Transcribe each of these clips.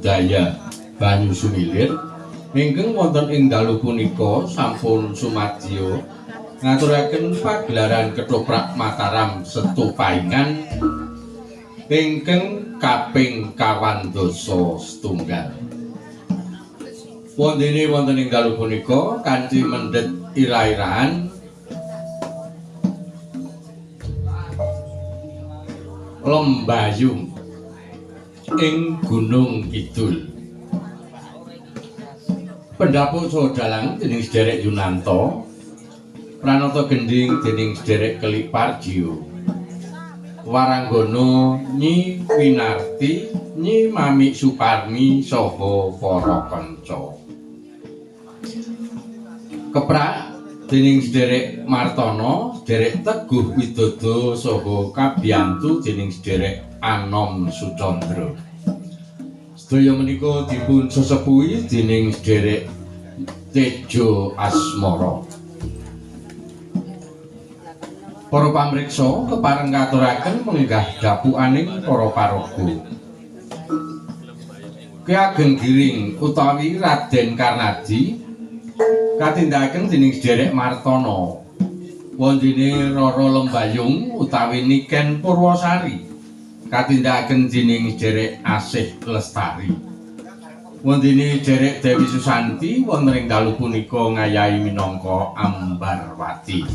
budaya banyu sumilir ingkang wonten ing dalu punika sampun sumadyo ngaturaken pagelaran ketoprak Mataram Setupaingan ingkang kaping 2setunggal. Wondene wonten ing dalu punika kanthi mendhet ira-iraan lembayung ing Gunung Kidul. Pendhapuk saha dalang dening Sederek Yunanto, pranata gending dening Sederek Kelik Parjiyo, waranggana Nyi Winarti, Nyi Mami Suparmi saha para kanca. Keprak dening Sederek Martono, Sederek Teguh Widodo saha kabiyantu dening Sederek Anom Sucandra. Sedaya menika dipun sesepuhi dening Sederek Tejo Asmara. Para pamriksa kepareng ngaturaken menggah dapukaning para paraga. Ki Ageng Giring utawi Raden Karnadi katindakaken dening Sederek Martono. Wondene Rara Lembayung utawi Niken Purwosari katindakaken dening Sederek Asih Lestari. Wondene Sederek Dewi Susanti wonten ing dalu punika ngayahi minangka Ambarwati.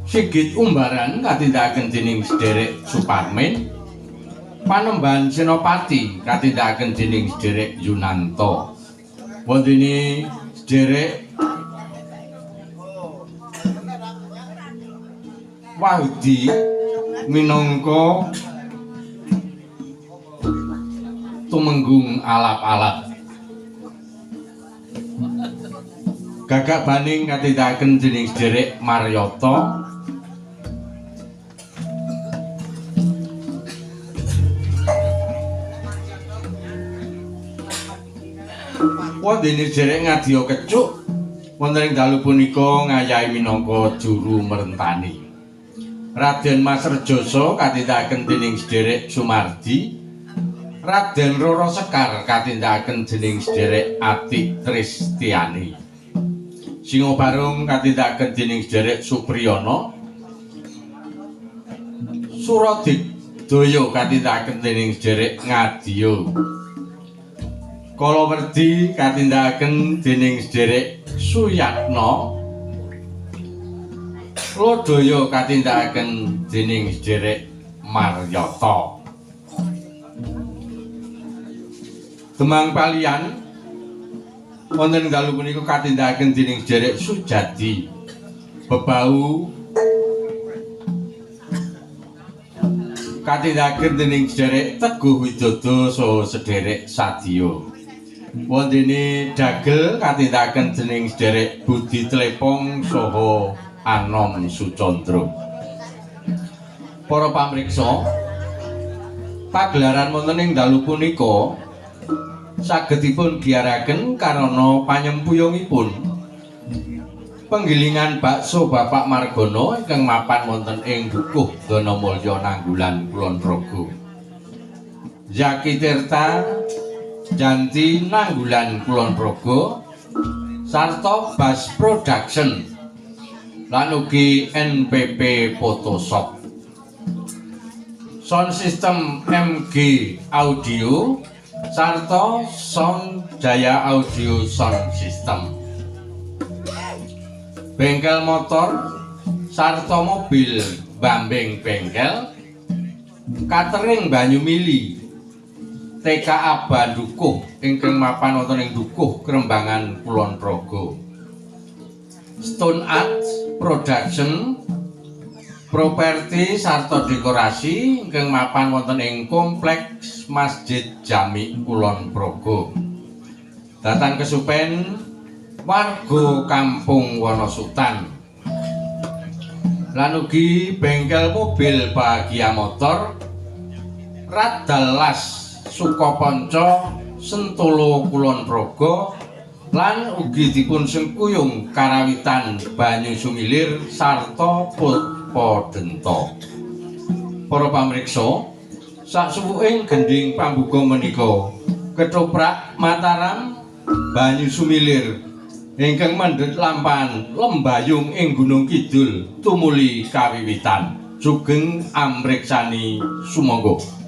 Sigit Umbaran katindakaken dening Sederek Suparmin. Panembahan Senopati katindakaken dening Sederek Yunanto. Wondene Sederek Wahdi minangka tumenggung alap-alap. Gagak Baning katindakaken dening Sederek Maryoto. Wondene Sederek Ngadya Kecuk wonten ing dalu punika ngayahi minangka juru merentani. Raden Mas Rejoso katindakaken dening Sederek Sumardi. Raden Roro Sekar katindakaken dening Sederek Atik Tristiani. Singobarung katindakaken dening Sederek Supriyono. Suradikdaya katindakaken dening Sederek Ngadya. Kalawerdi katindakaken dening Sederek Suyatno. Lodaya katindakaken dening Sederek Maryoto. Demang Palian wonten dalu punika katindakaken dening Sederek Sujadi. Bebau katindakaken dening Sederek Teguh Widodo saha Sederek Sadya. Wondene Dagel katindakaken dening Sederek Budi Tlepong saha Anom Sucandra. Para pamriksa, pagelaran wonten ing dalu punika sagedipun giyaraken karana panyempuyungipun penggilingan bakso Bapak Margono ingkang mapan wonten ing Dukuh Danamulya Nanggulan Kulon Progo. Zaki Tirta Janti Nanggulan Kulon Progo sarta Bas Production lan ugi NPP Photoshop. Sound System MG Audio sarta Sound Jaya Audio Sound System. Bengkel motor sarta mobil Bambing Bengkel. Catering Banyu Mili TKA Bandukuh ingkang mapan wonten ing Dukuh Krembangan Kulon Progo. Stone Art Production properti sarta dekorasi ingkang mapan wonten ing Kompleks Masjid Jami Kulon Progo. Datang kesupen warga Kampung Wonosutan. Lan ugi bengkel mobil Bahagia Motor Radalas Sukoponco Sentolo Kulon Progo lan ugi dipun sengkuyung karawitan Banyu Sumilir sarta Purwodenta. Para pamriksa, Saksuwuking gending pambuka menika ketoprak Mataram banyu sumilir ingkang mendhet lampan lembayung ing Gunung Kidul tumuli kawiwitan sugeng amriksani sumangga.